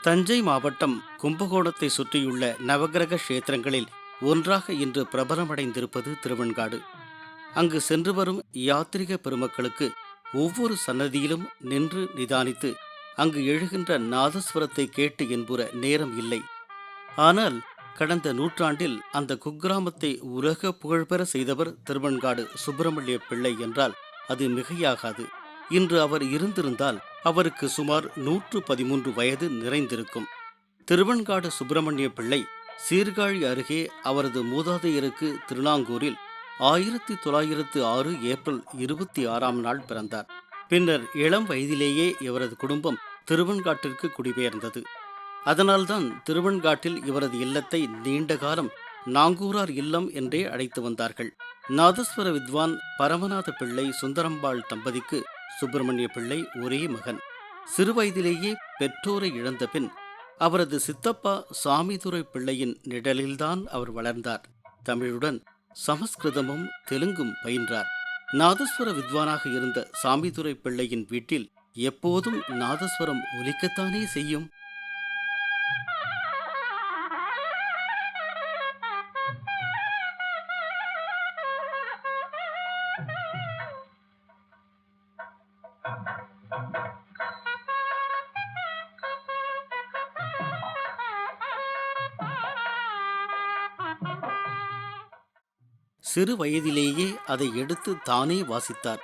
தஞ்சை மாவட்டம் கும்பகோணத்தை சுற்றியுள்ள நவகிரக கஷேத்திரங்களில் ஒன்றாக இன்று பிரபலமடைந்திருப்பது திருவெண்காடு. அங்கு சென்று வரும் யாத்திரிக பெருமக்களுக்கு ஒவ்வொரு சன்னதியிலும் நின்று நிதானித்து அங்கு எழுகின்ற நாதஸ்வரத்தை கேட்டு என்புற நேரம் இல்லை. ஆனால் கடந்த நூற்றாண்டில் அந்த குக்கிராமத்தை உலக புகழ்பெற செய்தவர் திருவெண்காடு சுப்பிரமணிய பிள்ளை என்றால் அது மிகையாகாது. இன்று அவர் இருந்திருந்தால் அவருக்கு சுமார் 113 வயது நிறைந்திருக்கும். திருவெண்காடு சுப்பிரமணிய பிள்ளை சீர்காழி அருகே அவரது மூதாதையருக்கு திருநாங்கூரில் 1906 ஏப்ரல் 26ஆம் நாள் பிறந்தார். பின்னர் இளம் வயதிலேயே இவரது குடும்பம் திருவெண்காட்டிற்கு குடிபெயர்ந்தது. அதனால்தான் திருவெண்காட்டில் இவரது இல்லத்தை நீண்ட காலம் நாங்கூரார் இல்லம் என்றே அழைத்து வந்தார்கள். நாதஸ்வர வித்வான் பரமநாத பிள்ளை சுந்தரம்பாள் தம்பதிக்கு சுப்பிரமணிய பிள்ளை ஒரே மகன். சிறுவயதிலேயே பெற்றோரை இழந்த பின் அவரது சித்தப்பா சாமிதுரை பிள்ளையின் நிழலில்தான் அவர் வளர்ந்தார். தமிழுடன் சமஸ்கிருதமும் தெலுங்கும் பயின்றார். நாதஸ்வர வித்வானாக இருந்த சாமிதுரை பிள்ளையின் வீட்டில் எப்போதும் நாதஸ்வரம் ஒலிக்கத்தானே செய்யும். சிறு வயதிலேயே அதை எடுத்து தானே வாசித்தார்.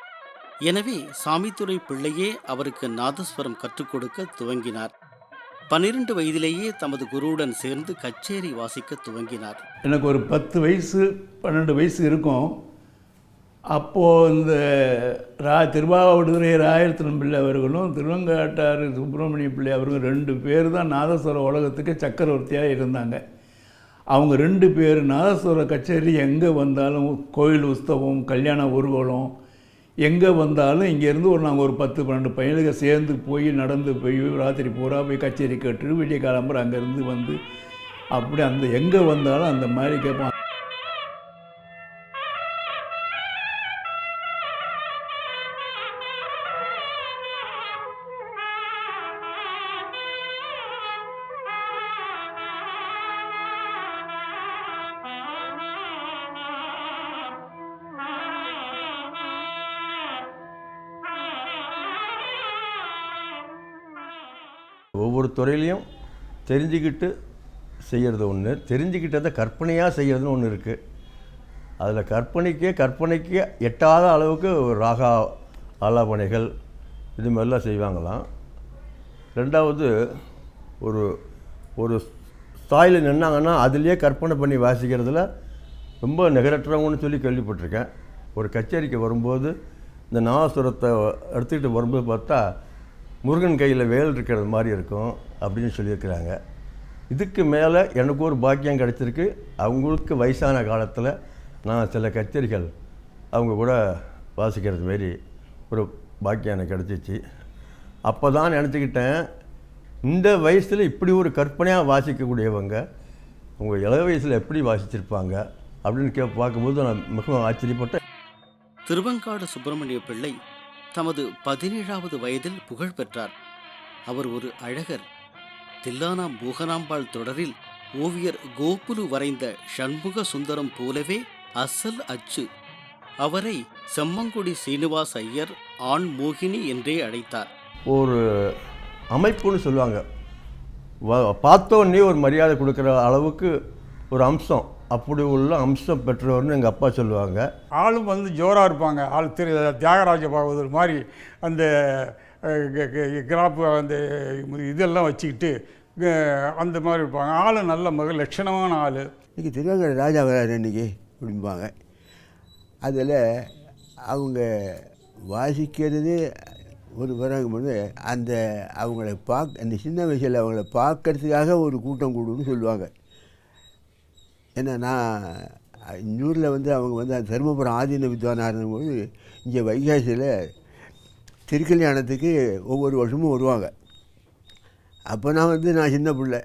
எனவே சாமித்துரை பிள்ளையே அவருக்கு நாதஸ்வரம் கற்றுக் கொடுக்க துவங்கினார். 12 வயதிலேயே தமது குருவுடன் சேர்ந்து கச்சேரி வாசிக்க துவங்கினார். எனக்கு ஒரு 10 வயசு 12 வயசு இருக்கும். அப்போது இந்த திருவாவடுதுறை ராயரத்னம் பிள்ளை அவர்களும் திருவெங்காட்டார் சுப்பிரமணிய பிள்ளை அவர்களும் 2 பேர் தான் நாதஸ்வர உலகத்துக்கு சக்கரவர்த்தியாக இருந்தாங்க. அவங்க 2 பேர் நாதஸ்வர கச்சேரி எங்கே வந்தாலும், கோயில் உற்சவம், கல்யாண ஊர்வலம் எங்கே வந்தாலும் இங்கேருந்து நாங்கள் ஒரு 10-12 பையனுக்கு சேர்ந்து போய் நடந்து போய் ராத்திரி பூரா போய் கச்சேரி கேட்டு விடிய காலம்புற அங்கேருந்து வந்து அப்படி அந்த எங்கே வந்தாலும் அந்த மாதிரி கேட்பான். ஒவ்வொரு துறையிலையும் தெரிஞ்சுக்கிட்டு செய்கிறது ஒன்று, தெரிஞ்சுக்கிட்டதை கற்பனையாக செய்கிறதுன்னு ஒன்று இருக்குது. அதில் கற்பனைக்கு எட்டாத அளவுக்கு ராகா ஆலாபனைகள் இது மாதிரிலாம் செய்வாங்களாம். ரெண்டாவது ஒரு ஒரு ஸ்தாயில் நின்னாங்கன்னா அதுலேயே கற்பனை பண்ணி வாசிக்கிறதுல ரொம்ப நிகரற்றவங்கன்னு சொல்லி கேள்விப்பட்டிருக்கேன். ஒரு கச்சேரிக்கு வரும்போது இந்த நாதஸ்வரத்தை எடுத்துக்கிட்டு வரும்போது பார்த்தா முருகன் கையில் வேல் இருக்கிறது மாதிரி இருக்கும் அப்படின்னு சொல்லியிருக்கிறாங்க. இதுக்கு மேலே எனக்கு ஒரு பாக்கியம் கிடச்சிருக்கு. அவங்களுக்கு வயசான காலத்தில் நான் சில கச்சேரிகள் அவங்க கூட வாசிக்கிறது மாரி ஒரு பாக்கியம் எனக்கு கிடச்சிச்சு. அப்போ தான் நினச்சிக்கிட்டேன், இந்த வயசில் இப்படி ஒரு கற்பனையாக வாசிக்கக்கூடியவங்க அவங்க இள வயசில் எப்படி வாசிச்சிருப்பாங்க அப்படின்னு பார்க்கும்போது நான் மிகவும் ஆச்சரியப்பட்டேன். திருவெங்காடு சுப்பிரமணிய பிள்ளை தமது 17வது வயதில் புகழ் பெற்றார். அவர் ஒரு அழகர். தில்லானா பூகனாம்பாள் தொடரில் ஓவியர் கோகுலு வரைந்த சண்முக சுந்தரம் போலவே அசல் அச்சு. அவரை செம்மங்குடி சீனிவாச ஐயர் ஆண் மோகினி என்றே அழைத்தார். ஒரு அமைப்புன்னு சொல்லுவாங்க, பார்த்தோன்னே ஒரு மரியாதை கொடுக்குற அளவுக்கு ஒரு அம்சம், அப்படி உள்ள அம்சம் பெற்றவர்னு எங்கள் அப்பா சொல்லுவாங்க. ஆளும் ஜோராக இருப்பாங்க. ஆள் தியாகராஜ பாகவதர் மாதிரி அந்த கிராப்பு அந்த இதெல்லாம் வச்சுக்கிட்டு அந்த மாதிரி இருப்பாங்க. ஆள் நல்ல லட்சணமான ஆள். இன்றைக்கி திருவேங்கட ராஜா வராரு இன்றைக்கி அப்படிம்பாங்க. அதில் அவங்க வாசிக்கிறது ஒரு வராங்கும்போது அந்த அவங்கள அந்த சின்ன வயசில் அவங்கள பார்க்கறதுக்காக ஒரு கூட்டம் கூடுன்னு சொல்லுவாங்க. ஏன்னா நான் இந்த ஊரில் அவங்க அந்த தருமபுரம் ஆதீன வித்வானாக இருந்தபோது இங்கே வைகாசியில் திருக்கல்யாணத்துக்கு ஒவ்வொரு வருஷமும் வருவாங்க. அப்போ நான் சின்ன பிள்ளை.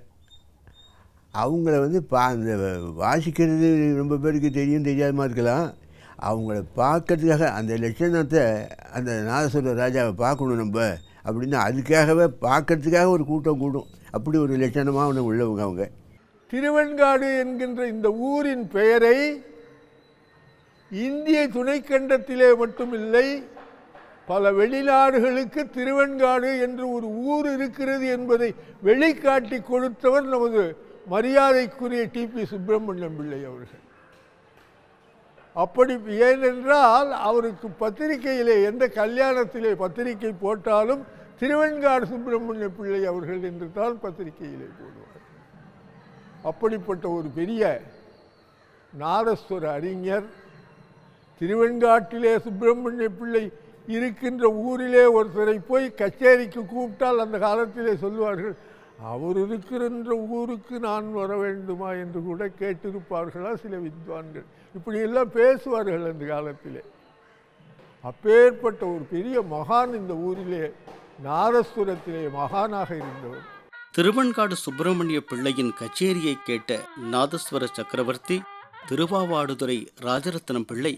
அவங்கள அந்த வாசிக்கிறது ரொம்ப பேருக்கு தெரியாதமா இருக்கலாம். அவங்கள பார்க்கறதுக்காக அந்த லட்சணத்தை அந்த நாதஸ்வர ராஜாவை பார்க்கணும் நம்ம அப்படின்னு அதுக்காகவே பார்க்கறதுக்காக ஒரு கூட்டம் கூடும். அப்படி ஒரு லட்சணமாக உள்ளவங்க அவங்க. திருவெண்காடு என்கின்ற இந்த ஊரின் பெயரை இந்திய துணைக்கண்டத்திலே மட்டுமில்லை, பல வெளிநாடுகளுக்கு திருவெண்காடு என்று ஒரு ஊர் இருக்கிறது என்பதை வெளிக்காட்டி கொடுத்தவர் நமது மரியாதைக்குரிய டிபி சுப்பிரமணியம் பிள்ளை அவர்கள். அப்படி ஏனென்றால் அவருக்கு பத்திரிகையிலே எந்த கல்யாணத்திலே பத்திரிகை போட்டாலும் திருவெண்காடு சுப்பிரமணிய பிள்ளை அவர்கள் என்று தான் பத்திரிகையிலே போடுவார். அப்படிப்பட்ட ஒரு பெரிய நாதஸ்வர அறிஞர். திருவெண்காட்டிலே சுப்பிரமணிய பிள்ளை இருக்கின்ற ஊரிலே ஒருத்தரை போய் கச்சேரிக்கு கூப்பிட்டால் அந்த காலத்திலே சொல்லுவார்கள், அவர் இருக்கின்ற ஊருக்கு நான் வர வேண்டுமா என்று கூட கேட்டிருப்பார்களா சில வித்வான்கள். இப்படியெல்லாம் பேசுவார்கள் அந்த காலத்திலே. அப்பேற்பட்ட ஒரு பெரிய மகான் இந்த ஊரிலே நாதஸ்வரத்திலே மகானாக இருந்தவர். திருவெண்காடு சுப்பிரமணிய பிள்ளையின் கச்சேரியை கேட்ட நாதஸ்வர சக்கரவர்த்தி திருவாவாடுதுறை ராஜரத்னம் பிள்ளை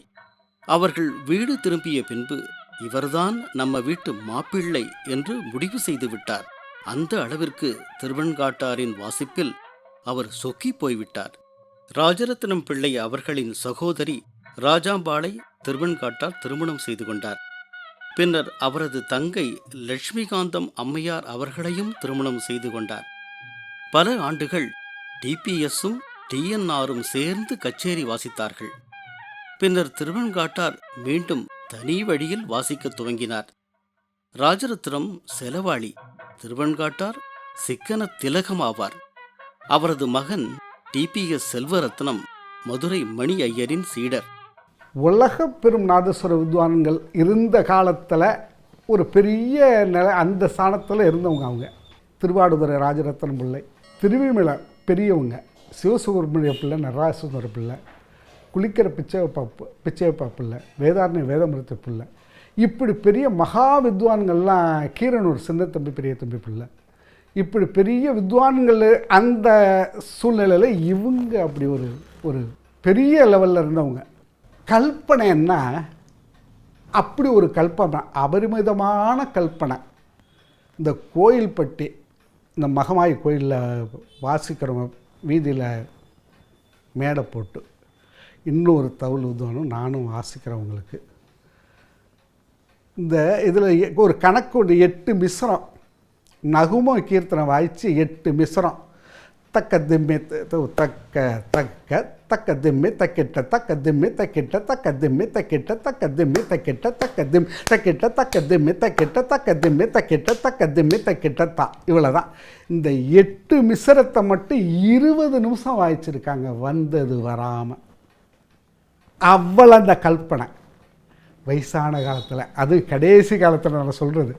அவர்கள் வீடு திரும்பிய பின்பு இவர்தான் நம்ம வீட்டு மாப்பிள்ளை என்று முடிவு செய்து விட்டார். அந்த அளவிற்கு திருவெண்காட்டாரின் வாசிப்பில் அவர் சொக்கி போய்விட்டார். ராஜரத்னம் பிள்ளை அவர்களின் சகோதரி ராஜாம்பாளை திருவெண்காட்டார் திருமணம் செய்து கொண்டார். பின்னர் அவரது தங்கை லட்சுமிகாந்தம் அம்மையார் அவர்களையும் திருமணம் செய்து கொண்டார். பல ஆண்டுகள் டிபிஎஸும் டிஎன்ஆரும் சேர்ந்து கச்சேரி வாசித்தார்கள். பின்னர் திருவெண்காட்டார் மீண்டும் தனி வழியில் வாசிக்க துவங்கினார். ராஜரத்னம் செலவாளி, திருவெண்காட்டார் சிக்கன திலகம் ஆவார். அவரது மகன் டிபிஎஸ் செல்வரத்னம் மதுரை மணி ஐயரின் சீடர். உலக பெரும் நாதஸ்வர வித்வான்கள் இருந்த காலத்தில் ஒரு பெரிய அந்த ஸ்தானத்தில் இருந்தவங்க அவங்க. திருவாடுதுறை ராஜரத்னம் பிள்ளை, திருவிமலை பெரியவங்க, சிவசுப்பிரமணிய பிள்ளை, நடராஜசுந்தர பிள்ளை, குளிக்கிற பிச்சையப்பா பிள்ளை, வேதாரண்ய வேதமிருத்த பிள்ளை, இப்படி பெரிய மகா வித்வான்கள்லாம், கீரனூர் சின்னத்தம்பி பெரிய தம்பி பிள்ளை, இப்படி பெரிய வித்வான்கள் அந்த சூழ்நிலையில் இவங்க அப்படி ஒரு பெரிய லெவலில் இருந்தவங்க. கல்பனைன்னா அப்படி ஒரு கல்பனை, அபரிமிதமான கல்பனை. இந்த கோயில்பட்டி, இந்த மகமாயி கோயிலில் வாசிக்கிறவங்க வீதியில் மேடை போட்டு இன்னொரு தவுள் வித்வானும் நானும் வாசிக்கிறவங்களுக்கு இந்த இதில் ஒரு கணக்கு ஒன்று 8 மிஸ்ரம் நகுமோ கீர்த்தனை வாய்ச்சி 8 மிஸ்ரம் தக்க திம்மி தக்க தக்க தக்க திம்மி தக்கிட்ட தக்க திம்மி தக்கிட்ட தக்க திம்மி தக்கிட்ட தக்க திம்மி தக்கிட்ட தக்க திம் தக்கிட்ட தக்க திம்மி தக்கிட்ட தக்க திம்மி தக்கிட்ட தக்க திம்மி தக்கிட்ட தா, இவ்வளோ தான். இந்த 8 மிஸ்ரத்தை மட்டும் 20 நிமிஷம் வாய்ச்சிருக்காங்க, வந்தது வராமல். அவ்வளோ அந்த கல்பனை வயசான காலத்தில், அது கடைசி காலத்தில் நான் சொல்கிறது.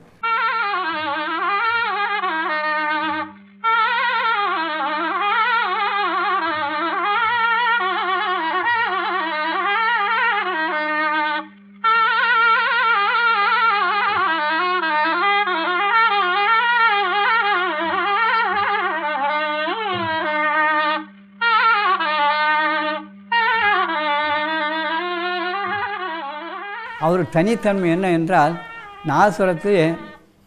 அவர் தனித்தன்மை என்ன என்றால், நாதஸ்வரத்தை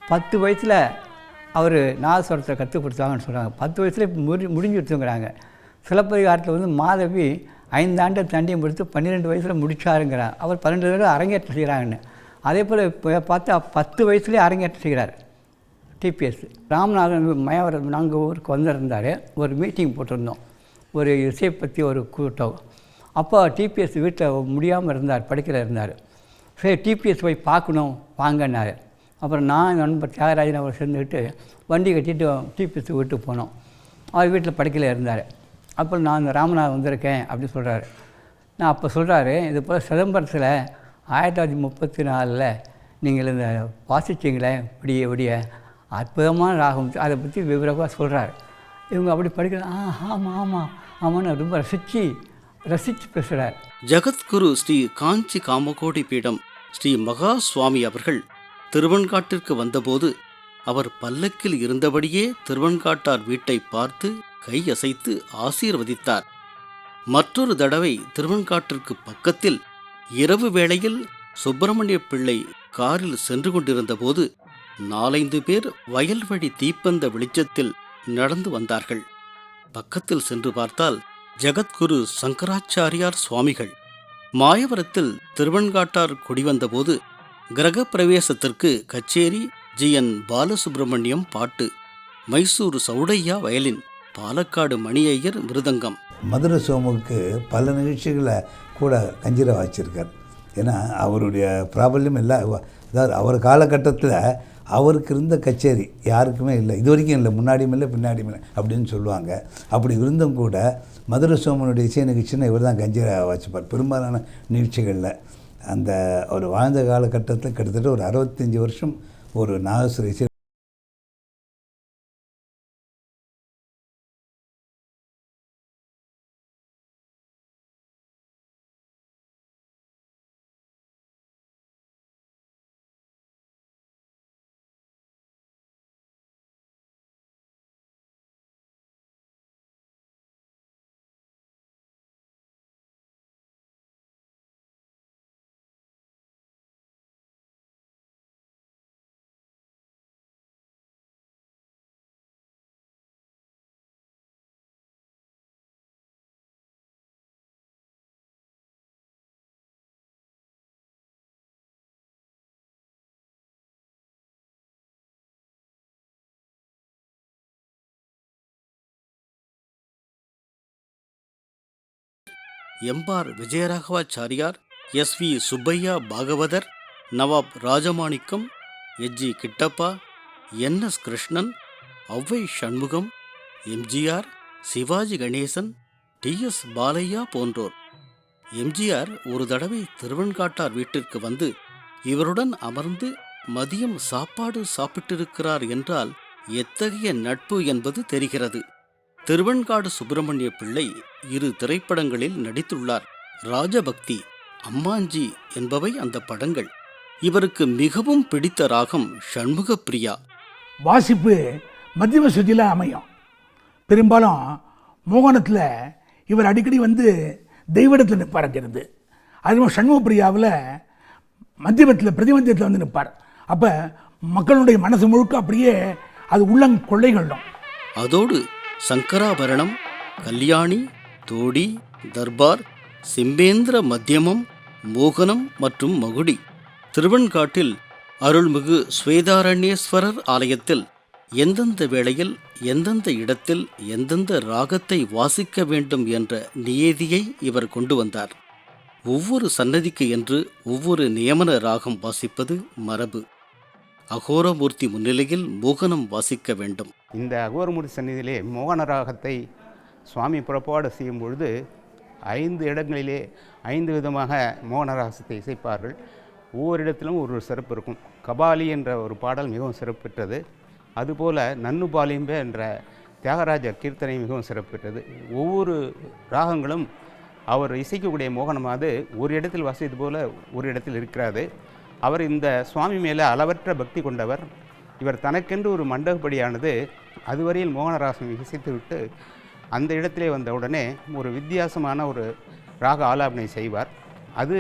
10 வயசில் அவர் நாதஸ்வரத்தை கற்றுக் கொடுத்தாங்கன்னு சொல்கிறாங்க. 10 வயசுல முடிஞ்சு எடுத்துங்கிறாங்க. சிலப்பதிகாரத்தில் மாதவி 5 ஆண்டு தண்டியம் முடித்து 12 வயசில் முடித்தாருங்கிறார். அவர் 12 வயதில் அரங்கேற்றம் செய்கிறாங்கன்னு. அதே போல் இப்போ பார்த்தா 10 வயசுலேயே அரங்கேற்றம் செய்கிறார் டிபிஎஸ். ராமநாதன் மயாவரம் நாங்கள் ஊருக்கு வந்திருந்தார். ஒரு மீட்டிங் போட்டிருந்தோம், ஒரு இசையை பற்றி ஒரு கூட்டம். அப்போ டிபிஎஸ் வீட்டில் முடியாமல் இருந்தார், படிக்கல இருந்தார். சரி, டிபிஎஸ் போய் பார்க்கணும் வாங்கினார். அப்புறம் நான் நண்பர் தியாகராஜன் அவர் சேர்ந்துக்கிட்டு வண்டி கட்டிட்டு டிபிஎஸ் வீட்டுக்கு போனோம். அவர் வீட்டில் படிக்கல இருந்தார். அப்புறம் நான் இந்த ராமநாதன் வந்திருக்கேன் அப்படின்னு சொல்கிறாரு. நான் அப்போ சொல்கிறாரு, இது போல் சிதம்பரத்தில் 1934 நீங்கள் இந்த வாசிச்சிங்களே விடிய விடிய அற்புதமான ராகம், அதை பற்றி விவரமாக சொல்கிறார். இவங்க அப்படி படிக்கிற ஆமாம் ஆமாம் ஆமான்னு ரொம்ப ரசித்து பேசுகிறார். ஜகத்குரு ஸ்ரீ காஞ்சி காமகோடி பீடம் ஸ்ரீ மகா சுவாமி அவர்கள் திருவெண்காட்டிற்கு வந்தபோது அவர் பல்லக்கில் இருந்தபடியே திருவெண்காட்டார் வீட்டை பார்த்து கையசைத்து ஆசீர்வதித்தார். மற்றொரு தடவை திருவெண்காட்டிற்கு பக்கத்தில் இரவு வேளையில் சுப்பிரமணிய பிள்ளை காரில் சென்று கொண்டிருந்த போது 4-5 பேர் வயல்வழி தீப்பந்த வெளிச்சத்தில் நடந்து வந்தார்கள். பக்கத்தில் சென்று பார்த்தால் ஜகத்குரு சங்கராச்சாரியார் சுவாமிகள். மாயவரத்தில் திருவெண்காட்டார் குடிவந்தபோது கிரகப்பிரவேசத்திற்கு கச்சேரி, ஜி.என். பாலசுப்ரமணியம் பாட்டு, மைசூர் சௌடையா வயலின், பாலக்காடு மணி ஐயர் மிருதங்கம். மதுரை சோமுக்கு பல நிகழ்ச்சிகளை கூட கஞ்சிரா வாய்ச்சிருக்கார். ஏன்னா அவருடைய பிராபல்யம் எல்லாம், அதாவது அவர் காலகட்டத்தில் அவருக்கு இருந்த கச்சேரி யாருக்குமே இல்லை, இது வரைக்கும் இல்லை, முன்னாடியும் இல்லை பின்னாடியும் இல்லை அப்படின்னு சொல்லுவாங்க. அப்படி இருந்தும் கூட மதுரை சோமனுடைய இசை நிகழ்ச்சின்னா இவர் தான் கஞ்சிரா வாய்ச்சிப்பார் பெரும்பாலான நிகழ்ச்சிகளில். அந்த அவர் வாழ்ந்த காலகட்டத்தில் கிட்டத்தட்ட ஒரு 65 வருஷம் ஒரு நாகஸ்வர இசை. எம்பார் விஜயராகவாச்சாரியார், எஸ்.வி. சுப்பையா பாகவதர், நவாப் ராஜமாணிக்கம், எச்.ஜி. கிட்டப்பா, என்.எஸ். கிருஷ்ணன், ஔவை சண்முகம், எம்ஜிஆர், சிவாஜி கணேசன், டி.எஸ். பாலையா போன்றோர். எம்ஜிஆர் ஒரு தடவை திருவெண்காட்டார் வீட்டிற்கு வந்து இவருடன் அமர்ந்து மதியம் சாப்பாடு சாப்பிட்டிருக்கிறார் என்றால் எத்தகைய நட்பு என்பது தெரிகிறது. திருவெண்காடு சுப்பிரமணிய பிள்ளை 2 திரைப்படங்களில் நடித்துள்ளார். ராஜபக்தி, அம்மாஞ்சி என்பவை அந்த படங்கள். இவருக்கு மிகவும் பிடித்த ராகம் ஷண்முகப்பிரியா. வாசிப்பு மத்தியம சுத்தியில் அமையும். பெரும்பாலும் மோகனத்தில் இவர் அடிக்கடி வந்து தெய்வடத்தில் நிற்பாருங்கிறது. அதுவும் ஷண்முகப்பிரியாவில் மத்தியமத்தில் பிரதிமத்தியத்தில் வந்து நிற்பார். அப்போ மக்களுடைய மனசு முழுக்க அப்படியே அது உள்ளங்கொள்ளைகளும். அதோடு சங்கராபரணம், கல்யாணி, தோடி, தர்பார், சிம்பேந்திர மத்தியமம், மோகனம் மற்றும் மகுடி. திருவெண்காட்டில் அருள்மிகு ஸ்வேதாரண்யேஸ்வரர் ஆலயத்தில் எந்தெந்த வேளையில், எந்தெந்த இடத்தில், எந்தெந்த ராகத்தை வாசிக்க வேண்டும் என்ற நியதியை இவர் கொண்டு வந்தார். ஒவ்வொரு சன்னதிக்கு என்று ஒவ்வொரு நியமன ராகம் வாசிப்பது மரபு. அகோரமூர்த்தி முன்னிலையில் மோகனம் வாசிக்க வேண்டும். இந்த அகோரமூர்த்தி சந்நிதியிலே மோகன ராகத்தை சுவாமி புறப்பாடு செய்யும் பொழுது 5 இடங்களிலே 5 விதமாக மோகன ராகத்தை இசைப்பார்கள். ஒவ்வொரு இடத்திலும் ஒரு சிறப்பு இருக்கும். கபாலி என்ற ஒரு பாடல் மிகவும் சிறப்பு பெற்றது. அதுபோல் நன்னு பாலிம்பே என்ற தியாகராஜ கீர்த்தனை மிகவும் சிறப்பு பெற்றது. ஒவ்வொரு ராகங்களும் அவர் இசைக்கக்கூடிய மோகனமாவது ஒரு இடத்தில் வாசித்தது போல ஒரு இடத்தில் இருக்கிறாது. அவர் இந்த சுவாமி மேலே அளவற்ற பக்தி கொண்டவர். இவர் தனக்கென்று ஒரு மண்டபப்படியானது அதுவரையில் மோகனராகம் இசைத்துவிட்டு அந்த இடத்திலே வந்தவுடனே ஒரு வித்தியாசமான ஒரு ராக ஆலாபனை செய்வார். அது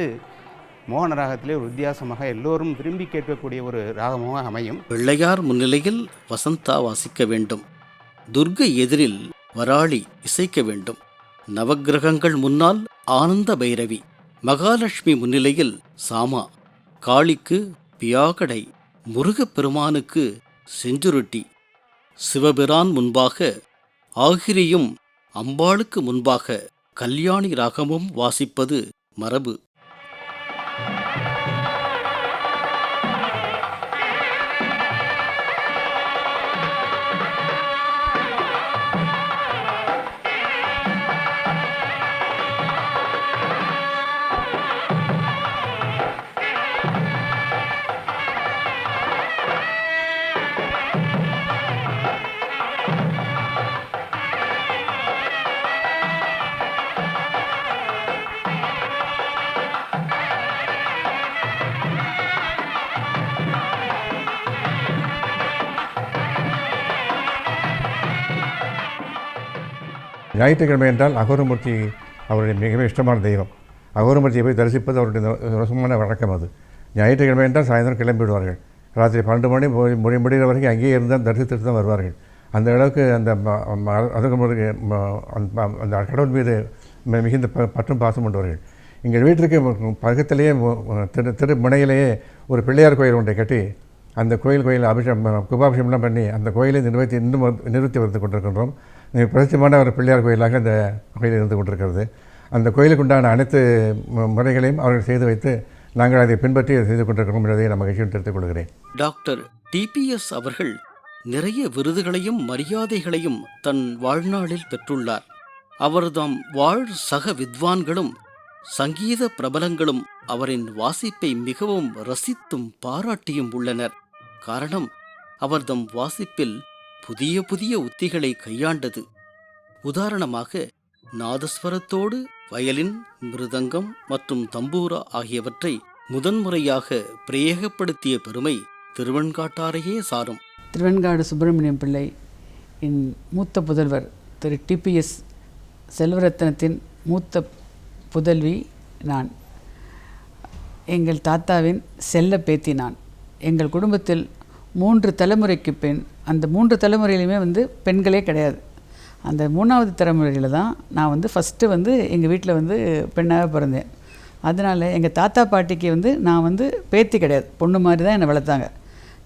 மோகன ராகத்திலே ஒரு வித்தியாசமாக எல்லோரும் விரும்பி கேட்கக்கூடிய ஒரு ராகமாக அமையும். பிள்ளையார் முன்னிலையில் வசந்தா வாசிக்க வேண்டும். துர்கை எதிரில் வராளி இசைக்க வேண்டும். நவக்கிரகங்கள் முன்னால் ஆனந்த பைரவி, மகாலட்சுமி முன்னிலையில் சாமா, காளிக்கு பியாகடை, முருகப்பெருமானுக்கு செஞ்சுருட்டி, சிவபிரான் முன்பாக ஆகிரியும் அம்பாளுக்கு முன்பாக கல்யாணி ராகமும் வாசிப்பது மரபு. ஞாயிற்றுக்கிழமை என்றால் அகோரமூர்த்தி அவருடைய மிகவும் இஷ்டமான தெய்வம். அகோரமூர்த்தியை போய் தரிசிப்பது அவருடைய ரசமான வழக்கம். அது ஞாயிற்றுக்கிழமை என்றால் சாயந்தரம் கிளம்பிவிடுவார்கள். ராத்திரி 12 மணி முடிகிற வரைக்கும் அங்கேயே இருந்தால் தரிசித்துட்டு தான் வருவார்கள். அந்த அளவுக்கு அந்த அதுக்கு அந்த கடவுள் மீது மிகுந்த பற்றும் பாசம் கொண்டவர்கள். எங்கள் வீட்டிற்கு பக்கத்திலேயே திருமுனையிலேயே ஒரு பிள்ளையார் கோயில் ஒன்றை கட்டி அந்த கோயில் குபாபிஷேகம்லாம் பண்ணி அந்த கோயிலை நிறுத்தி வந்து கொண்டிருக்கின்றோம். பிரசித்தமான ஒரு பிள்ளையார் கோயிலாக அந்த கோயில் இருந்து கொண்டிருக்கிறது. அந்த கோயிலுக்கு உண்டான அனைத்து முறைகளையும் அவர்கள் செய்து வைத்து நாங்கள் அதை பின்பற்றி செய்து கொண்டிருக்கிறோம் என்பதை நான் மகிழ்ச்சியும் தெரிவித்துக் கொள்கிறேன். டாக்டர் டிபிஎஸ் அவர்கள் நிறைய விருதுகளையும் மரியாதைகளையும் தன் வாழ்நாளில் பெற்றுள்ளார். அவர்தாம் வாழ் சக வித்வான்களும் சங்கீத பிரபலங்களும் அவரின் வாசிப்பை மிகவும் ரசித்தும் பாராட்டியும் உள்ளனர். காரணம், அவர்தம் வாசிப்பில் புதிய புதிய உத்திகளை கையாண்டது. உதாரணமாக, நாதஸ்வரத்தோடு வயலின், மிருதங்கம் மற்றும் தம்பூரா ஆகியவற்றை முதன்முறையாக பிரயோகப்படுத்திய பெருமை திருவெண்காட்டாரையே சாரும். திருவெண்காடு சுப்பிரமணியம் பிள்ளை என் மூத்த புதல்வர் திரு டிபிஎஸ் செல்வரத்னத்தின் மூத்த புதல்வி நான். எங்கள் தாத்தாவின் செல்ல பேத்தி நான். எங்கள் குடும்பத்தில் 3 தலைமுறைக்கு பெண். அந்த 3 தலைமுறையிலுமே பெண்களே கிடையாது. அந்த 3வது தலைமுறையில் தான் நான் ஃபஸ்ட்டு எங்கள் வீட்டில் பெண்ணாக பிறந்தேன். அதனால் எங்கள் தாத்தா பாட்டிக்கு நான் பேத்தி கிடையாது, பொண்ணு மாதிரி தான் என்னை வளர்த்தாங்க.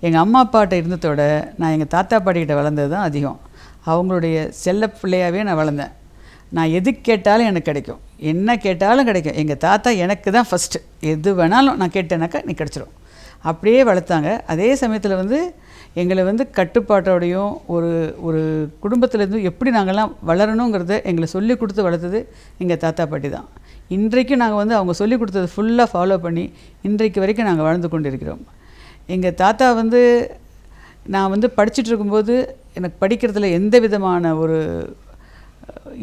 எங்கள் அம்மா அப்பாட்ட இருந்ததோட நான் எங்கள் தாத்தா பாட்டிக்கிட்ட வளர்ந்தது தான் அதிகம். அவங்களுடைய செல்ல பிள்ளையாகவே நான் வளர்ந்தேன். நான் எது கேட்டாலும் எனக்கு கிடைக்கும், என்ன கேட்டாலும் கிடைக்கும். எங்கள் தாத்தா எனக்கு தான் ஃபஸ்ட்டு. எது வேணாலும் நான் கேட்டேனாக்கா நீ கிடச்சிரும், அப்படியே வளர்த்தாங்க. அதே சமயத்தில் எங்களை கட்டுப்பாட்டோடையும் ஒரு குடும்பத்திலேருந்து எப்படி நாங்கள்லாம் வளரணுங்கிறத எங்களை சொல்லி கொடுத்து வளர்த்தது எங்கள் தாத்தா பாட்டி தான். இன்றைக்கும் நாங்கள் அவங்க சொல்லி கொடுத்தது ஃபுல்லாக ஃபாலோ பண்ணி இன்றைக்கு வரைக்கும் நாங்கள் வாழ்ந்து கொண்டு இருக்கிறோம். எங்கள் தாத்தா நான் படிச்சுட்டு இருக்கும்போது எனக்கு படிக்கிறதுல எந்த விதமான ஒரு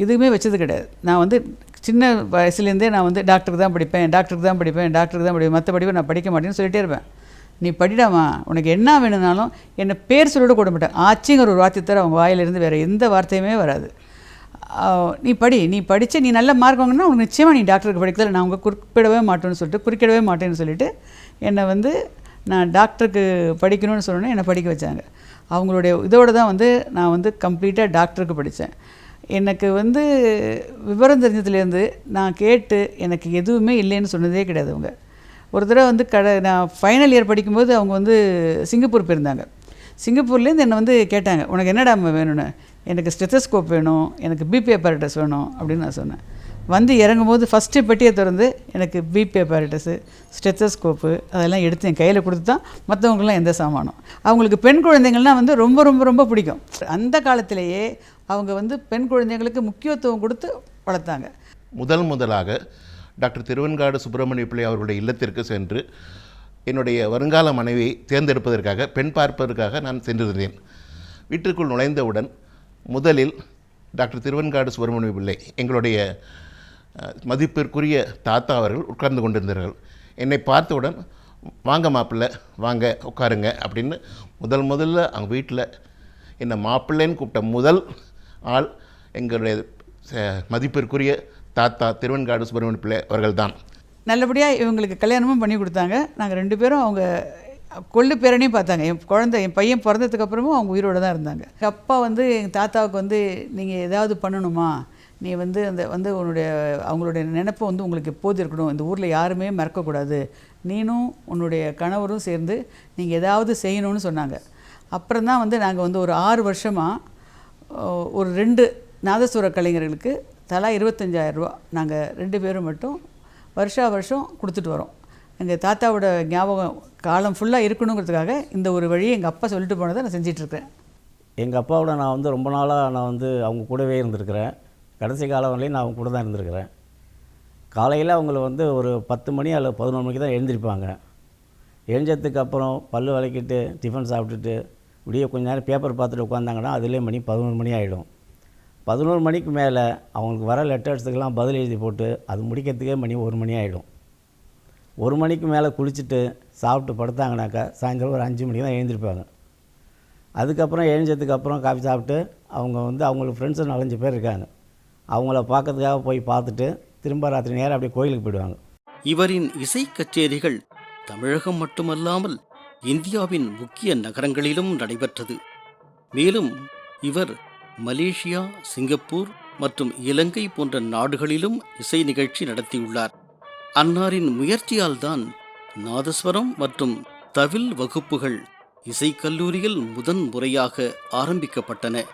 இதுவுமே வச்சது கிடையாது. நான் சின்ன வயசுலேருந்தே நான் டாக்டருக்கு தான் படிப்பேன், டாக்டருக்கு தான் படிப்பேன், டாக்டருக்கு தான் படிப்பேன், மற்ற படிப்பை நான் படிக்க மாட்டேன்னு சொல்லிகிட்டே இருப்பேன். நீ படிடாமா, உனக்கு என்ன வேணும்னாலும் என்னை பேர் சொல்லிவிட கூட மாட்டேன். ஆச்சிங்கிற ஒரு வார்த்தை தவிர அவங்க வாயிலிருந்து வேறு எந்த வார்த்தையுமே வராது. நீ படித்து நீ நல்ல மார்க் வாங்கினா உனக்கு நிச்சயமாக நீ டாக்டருக்கு படிக்கல, நான் அவங்க குறிப்பிடவே மாட்டேன்னு குறுக்கிடவே மாட்டேன்னு சொல்லிட்டு என்னை நான் டாக்டருக்கு படிக்கணும்னு சொன்னோன்னே என்னை படிக்க வச்சாங்க. அவங்களுடைய இதோடு தான் நான் கம்ப்ளீட்டாக டாக்டருக்கு படித்தேன். எனக்கு விவரம் தெரிஞ்சதுலேருந்து நான் கேட்டு எனக்கு எதுவுமே இல்லைன்னு சொன்னதே கிடையாது. அவங்க ஒரு தடவை நான் ஃபைனல் இயர் படிக்கும்போது அவங்க சிங்கப்பூர் போயிருந்தாங்க. சிங்கப்பூர்லேருந்து என்னை கேட்டாங்க, உனக்கு என்னடா வேணும்னு. எனக்கு ஸ்டெத்தஸ்கோப் வேணும், எனக்கு பிபி அப்பாரட்டஸ் வேணும் அப்படின்னு நான் சொன்னேன். இறங்கும்போது ஃபஸ்ட்டு பெட்டியை திறந்து எனக்கு பிபி அப்பாரட்டஸு, ஸ்டெத்தஸ்கோப்பு அதெல்லாம் எடுத்து என் கையில் கொடுத்து தான் மற்றவங்களாம் எந்த சாமானம். அவங்களுக்கு பெண் குழந்தைங்கள்லாம் ரொம்ப ரொம்ப ரொம்ப பிடிக்கும். அந்த காலத்திலேயே அவங்க பெண் குழந்தைங்களுக்கு முக்கியத்துவம் கொடுத்து வளர்த்தாங்க. முதலாக டாக்டர் திருவெண்காடு சுப்பிரமணிய பிள்ளை அவர்களுடைய இல்லத்திற்கு சென்று என்னுடைய வருங்கால மனைவியை தேர்ந்தெடுப்பதற்காக, பெண் பார்ப்பதற்காக நான் சென்றிருந்தேன். வீட்டிற்குள் நுழைந்தவுடன் முதலில் டாக்டர் திருவெண்காடு சுப்பிரமணிய பிள்ளை, எங்களுடைய மதிப்பிற்குரிய தாத்தா அவர்கள் உட்கார்ந்து கொண்டிருந்தார்கள். என்னை பார்த்தவுடன், வாங்க மாப்பிள்ளை, வாங்க உட்காருங்க அப்படின்னு முதல்ல அவங்க வீட்டில் என்னை மாப்பிள்ளைன்னு கூப்பிட்ட முதல் ஆள் எங்களுடைய மதிப்பிற்குரிய தாத்தா திருவெண்காடு சுப்பிரமணிய பிள்ளை அவர்கள் தான். நல்லபடியாக இவங்களுக்கு கல்யாணமும் பண்ணி கொடுத்தாங்க. நாங்கள் 2 பேரும் அவங்க கொள்ளு பேரனையும் பார்த்தாங்க. என் பையன் பிறந்ததுக்கப்புறமும் அவங்க உயிரோடு தான் இருந்தாங்க. எங்கள் அப்பா எங்கள் தாத்தாவுக்கு நீங்கள் ஏதாவது பண்ணணுமா, நீ அந்த உன்னுடைய அவங்களுடைய நினைப்பு உங்களுக்கு எப்போது இருக்கணும், இந்த ஊரில் யாருமே மறக்கக்கூடாது, நீனும் உன்னுடைய கணவரும் சேர்ந்து நீங்கள் ஏதாவது செய்யணும்னு சொன்னாங்க. அப்புறம் தான் நாங்கள் ஒரு 6 வருஷமாக ஒரு 2 நாதஸ்வர கலைஞர்களுக்கு தலா 25,000 ரூபா நாங்கள் 2 பேரும் மட்டும் வருஷம் கொடுத்துட்டு வரோம். எங்கள் தாத்தாவோட ஞாபகம் காலம் ஃபுல்லாக இருக்கணுங்கிறதுக்காக இந்த ஒரு வழியை எங்கள் அப்பா சொல்லிட்டு போனதை நான் செஞ்சிட்ருக்கேன். எங்கள் அப்பாவோட நான் ரொம்ப நாளாக நான் அவங்க கூடவே இருந்திருக்கிறேன். கடைசி காலம் வரையும் நான் அவங்க கூட தான் இருந்திருக்கிறேன். காலையில் அவங்கள ஒரு 10 மணி அல்லது 11 மணிக்கு தான் எழுந்திருப்பாங்க. எழுந்ததுக்கு அப்புறம் பல் விளக்கிட்டு டிஃபன் சாப்பிட்டுட்டு இப்படியே கொஞ்சம் நேரம் பேப்பர் பார்த்துட்டு உட்காந்தாங்கன்னா அதுலேயே மணி 11 மணி ஆகிடும். 11 மணிக்கு மேலே அவங்களுக்கு வர லெட்டர்ஸுக்கெல்லாம் பதில் எழுதி போட்டு அது முடிக்கிறதுக்கே மணி 1 மணி ஆகிடும். 1 மணிக்கு மேலே குளிச்சுட்டு சாப்பிட்டு படுத்தாங்கனாக்கா சாயந்தரம் ஒரு 5 மணிக்கு தான் எழுந்திருப்பாங்க. அதுக்கப்புறம் எழுந்ததுக்கப்புறம் காஃபி சாப்பிட்டு அவங்க அவங்களுக்கு ஃப்ரெண்ட்ஸு 4-5 பேர் இருக்காங்க. அவங்கள பார்க்கறதுக்காக போய் பார்த்துட்டு திரும்ப ராத்திரி நேரம் அப்படியே கோயிலுக்கு போயிடுவாங்க. இவரின் இசை கச்சேரிகள் தமிழகம் மட்டுமல்லாமல் இந்தியாவின் முக்கிய நகரங்களிலும் நடைபெற்றது. மேலும் இவர் மலேசியா, சிங்கப்பூர் மற்றும் இலங்கை போன்ற நாடுகளிலும் இசை நிகழ்ச்சி நடத்தியுள்ளார். அன்னாரின் முயற்சியால்தான் நாதஸ்வரம் மற்றும் தவில் வகுப்புகள் இசைக்கல்லூரியில் முதன் முறையாக ஆரம்பிக்கப்பட்டன.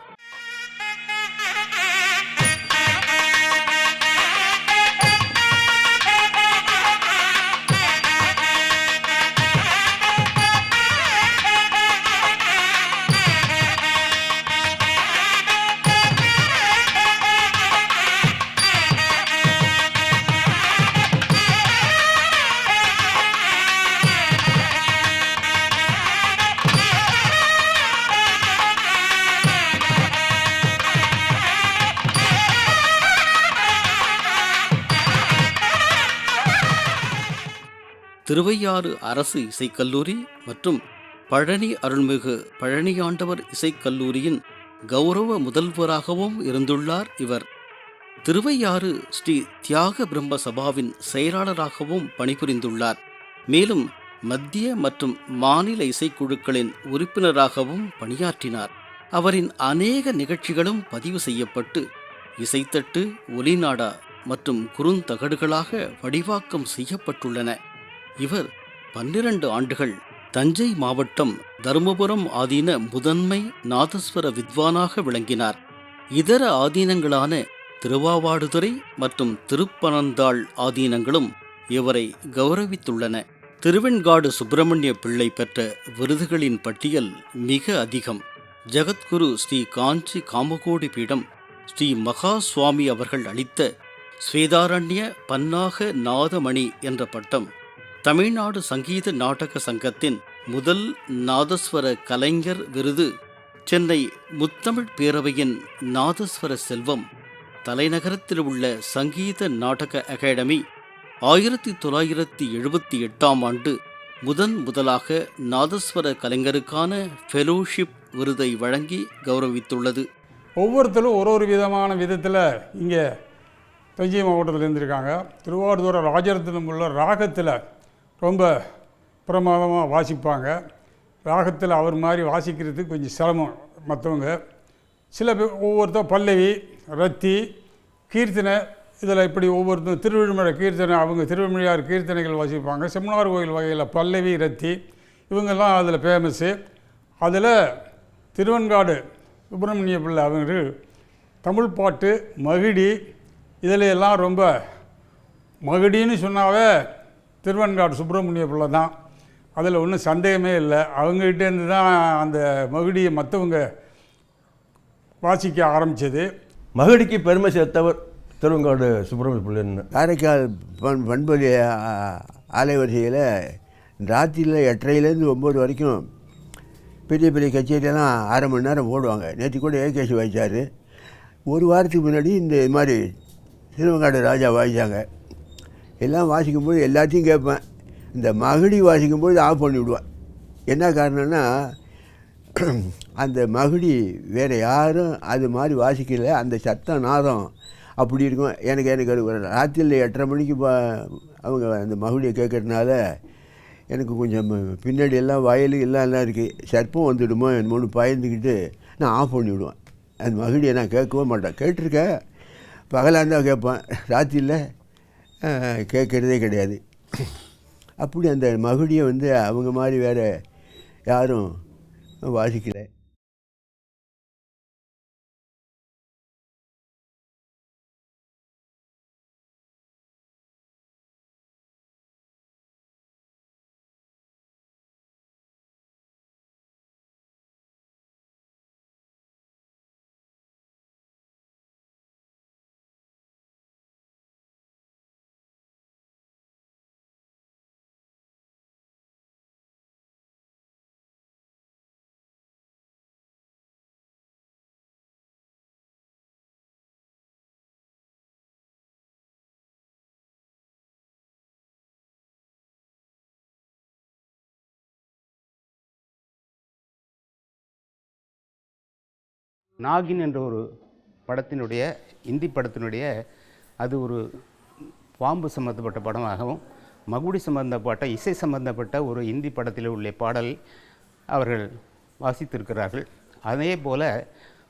திருவையாறு அரசு இசைக்கல்லூரி மற்றும் பழனி அருள்மிகு பழனியாண்டவர் இசைக்கல்லூரியின் கௌரவ முதல்வராகவும் இருந்துள்ளார் இவர். திருவையாறு ஸ்ரீ தியாக பிரம்ம சபாவின் செயலாளராகவும் பணிபுரிந்துள்ளார். மேலும் மத்திய மற்றும் மாநில இசைக்குழுக்களின் உறுப்பினராகவும் பணியாற்றினார். அவரின் அநேக நிகழ்ச்சிகளும் பதிவு செய்யப்பட்டு இசைத்தட்டு, ஒலிநாடா மற்றும் குறுந்தகடுகளாக வடிவாக்கம் செய்யப்பட்டுள்ளன. இவர் 12 ஆண்டுகள் தஞ்சை மாவட்டம் தருமபுரம் ஆதீன முதன்மை நாதஸ்வர வித்வானாக விளங்கினார். இதர ஆதீனங்களான திருவாவாடுதுறை மற்றும் திருப்பனந்தாள் ஆதீனங்களும் இவரை கௌரவித்துள்ளன. திருவெண்காடு சுப்பிரமணிய பிள்ளை பெற்ற விருதுகளின் பட்டியல் மிக அதிகம். ஜகத்குரு ஸ்ரீ காஞ்சி காமகோடி பீடம் ஸ்ரீ மகா சுவாமி அவர்கள் அளித்த ஸ்வேதாரண்ய பன்னாக நாதமணி என்ற பட்டம், தமிழ்நாடு சங்கீத நாடக சங்கத்தின் முதல் நாதஸ்வர கலைஞர் விருது, சென்னை முத்தமிழ் பேரவையின் நாதஸ்வர செல்வம், தலைநகரத்தில் உள்ள சங்கீத நாடக அகாடமி 1978ஆம் ஆண்டு முதலாக நாதஸ்வர கலைஞருக்கான ஃபெலோஷிப் விருதை வழங்கி கௌரவித்துள்ளது. ஒவ்வொருத்தரும் ஒரு விதமான விதத்தில் இங்கே தஞ்சை மாவட்டத்தில் இருந்திருக்காங்க. திருவாரூர் ராஜரத்னம் உள்ள ராகத்தில் ரொம்ப பிரமாதமாக வாசிப்பாங்க. ராகத்தில் அவர் மாதிரி வாசிக்கிறதுக்கு கொஞ்சம் சிரமம் மற்றவங்க. சில பேர் ஒவ்வொருத்தர் பல்லவி, ரத்தி, கீர்த்தனை, இதில் இப்படி ஒவ்வொருத்தரும் திருவிழுமலை கீர்த்தனை, அவங்க திருவிழுமையார் கீர்த்தனைகள் வாசிப்பாங்க. செம்மனார் கோயில் வகையில் பல்லவி, ரத்தி இவங்கெல்லாம் அதில் ஃபேமஸ்ஸு. அதில் திருவெண்காடு சுப்பிரமணிய பிள்ளை அவங்க தமிழ் பாட்டு, மகிடி, இதில் எல்லாம் ரொம்ப மகிடின்னு சொன்னாவே திருவெண்காடு சுப்பிரமணிய பிள்ளை தான். அதில் ஒன்றும் சந்தேகமே இல்லை. அவங்ககிட்டேருந்து தான் அந்த மகிடியை மற்றவங்க வாசிக்க ஆரம்பித்தது. மகிடிக்கு பெருமை சேர்த்தவர் திருவெண்காடு சுப்பிரமணிய பிள்ளைன்னு. காரைக்கால் பண்பொலி அலைவரிசையில் ராத்திரியில் 8:30லேருந்து 9 வரைக்கும் பெரிய பெரிய கச்சேரியெல்லாம் 1/2 மணி நேரம் போடுவாங்க. நேற்று கூட ஏகேசி வாய்ச்சார். ஒரு வாரத்துக்கு முன்னாடி இந்த மாதிரி திருவெண்காடு ராஜா வாய்ச்சாங்க. எல்லாம் வாசிக்கும்போது எல்லாத்தையும் கேட்பேன். இந்த மகிடி வாசிக்கும்போது ஆஃப் பண்ணி விடுவேன். என்ன காரணம்னா, அந்த மகிடி வேறு யாரும் அது மாதிரி வாசிக்கல. அந்த சத்தம் நாதம் அப்படி இருக்கும். எனக்கு அது ராத்திரியில் 8:30 மணிக்கு அவங்க அந்த மகிடியை கேட்கறதுனால எனக்கு கொஞ்சம் பின்னாடி எல்லாம் வயலு எல்லாம் இருக்குது. சர்ப்பம் வந்துடுமோ என்னமோன்னு பயந்துக்கிட்டு நான் ஆஃப் பண்ணி விடுவேன். அந்த மகிடியை நான் கேட்கவே மாட்டேன். கேட்டிருக்கேன், பகலாக இருந்தால் கேட்பேன், ராத்திரியில் கேட்குறதே கிடையாது. அப்படி அந்த மகுடியை அவங்க மாதிரி வேறு யாரும் வாசிக்கலை. நாகின் என்ற ஒரு படத்தினுடைய, இந்தி படத்தினுடைய, அது ஒரு பாம்பு சம்மந்தப்பட்ட படமாகவும் மகுடி சம்பந்தப்பட்ட இசை சம்பந்தப்பட்ட ஒரு இந்தி படத்தில் உள்ள பாடலை அவர்கள் வாசித்திருக்கிறார்கள். அதே போல்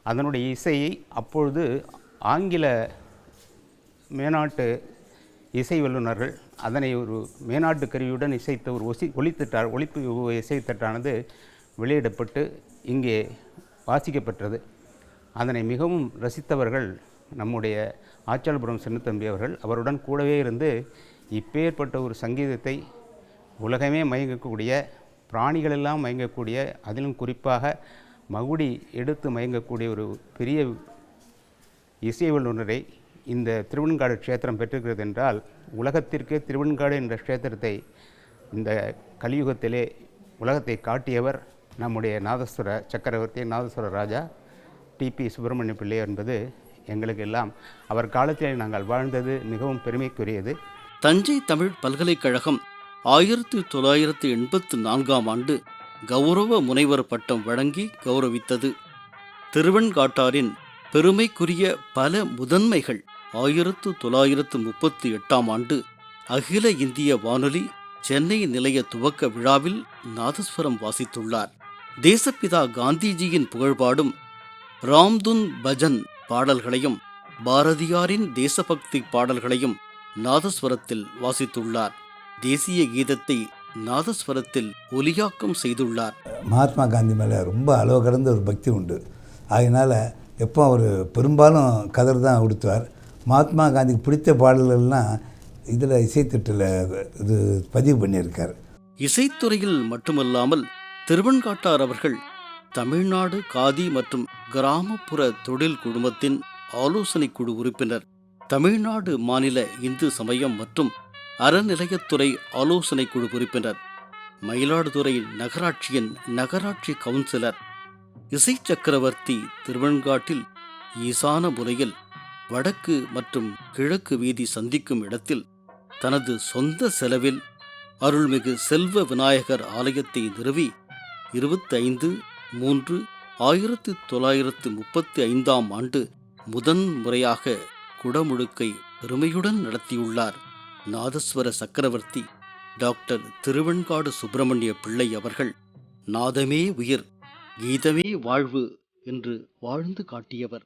அதனுடைய இசையை அப்பொழுது ஆங்கில மேனாட்டு இசை வல்லுநர்கள் அதனை ஒரு மேனாட்டு கருவியுடன் இசைத்த ஒரு ஒலிப்பு இசைத்தட்டானது வெளியிடப்பட்டு இங்கே வாசிக்கப்பட்டது. அதனை மிகவும் ரசித்தவர்கள் நம்முடைய ஆச்சாள்புரம் சின்னத்தம்பி அவர்கள். அவருடன் கூடவே இருந்து இப்பேற்பட்ட ஒரு சங்கீதத்தை உலகமே மயங்கக்கூடிய, பிராணிகளெல்லாம் மயங்கக்கூடிய, அதிலும் குறிப்பாக மகுடி எடுத்து மயங்கக்கூடிய ஒரு பெரிய இசை வல்லுநரை இந்த திருவெண்காடு க்ஷேத்திரம் பெற்றிருக்கிறது என்றால், உலகத்திற்கு திருவெண்காடு என்ற க்ஷேத்திரத்தை இந்த கலியுகத்திலே உலகத்தை காட்டியவர் நம்முடைய நாதஸ்வர சக்கரவர்த்தி, நாதஸ்வர ராஜா டிபி சுப்பிரமணிய பிள்ளை என்பது எங்களுக்கு எல்லாம் அவர் காலத்தில் நாங்கள் வாழ்ந்தது மிகவும் பெருமைக்குரியது. தஞ்சை தமிழ் பல்கலைக்கழகம் 1984ஆம் ஆண்டு கௌரவ முனைவர் பட்டம் வழங்கி கௌரவித்தது. திருவெண்காட்டாரின் பெருமைக்குரிய பல முதன்மைகள் 1938ஆம் ஆண்டு அகில இந்திய வானொலி சென்னை நிலைய துவக்க விழாவில் நாதஸ்வரம் வாசித்துள்ளார். தேசப்பிதா காந்திஜியின் புகழ்பாடும் ராம்துன் பஜன் பாடல்களையும் பாரதியாரின் தேசபக்தி பாடல்களையும் நாதஸ்வரத்தில் வாசித்துள்ளார். தேசிய கீதத்தை நாதஸ்வரத்தில் ஒலியாக்கம் செய்துள்ளார். மகாத்மா காந்தி மேலே ரொம்ப அளவு கடந்த ஒரு பக்தி உண்டு. அதனால் எப்போ அவர் பெரும்பாலும் கதர் தான் உடுத்துவார். மகாத்மா காந்திக்கு பிடித்த பாடல்கள்லாம் இதில் இசைத்தட்டில் இது பதிவு பண்ணியிருக்கார். இசைத்துறையில் மட்டுமல்லாமல் திருவெண்காட்டார் அவர்கள் தமிழ்நாடு காதி மற்றும் கிராமப்புற தொழில் குழுமத்தின் ஆலோசனை குழு உறுப்பினர், தமிழ்நாடு மாநில இந்து சமயம் மற்றும் அறநிலையத்துறை ஆலோசனை குழு உறுப்பினர், மயிலாடுதுறை நகராட்சியின் நகராட்சி கவுன்சிலர், இசை சக்கரவர்த்தி. திருவெண்காட்டில் ஈசான முறையில் வடக்கு மற்றும் கிழக்கு வீதி சந்திக்கும் இடத்தில் தனது சொந்த செலவில் அருள்மிகு செல்வ விநாயகர் ஆலயத்தை நிறுவி 25/3/1935ஆம் ஆண்டு முதன் முறையாக குடமுழுக்கை பெருமையுடன் நடத்தியுள்ளார். நாதஸ்வர சக்கரவர்த்தி டாக்டர் திருவெண்காடு சுப்பிரமணிய பிள்ளை அவர்கள் நாதமே உயிர், கீதமே வாழ்வு என்று வாழ்ந்து காட்டியவர்.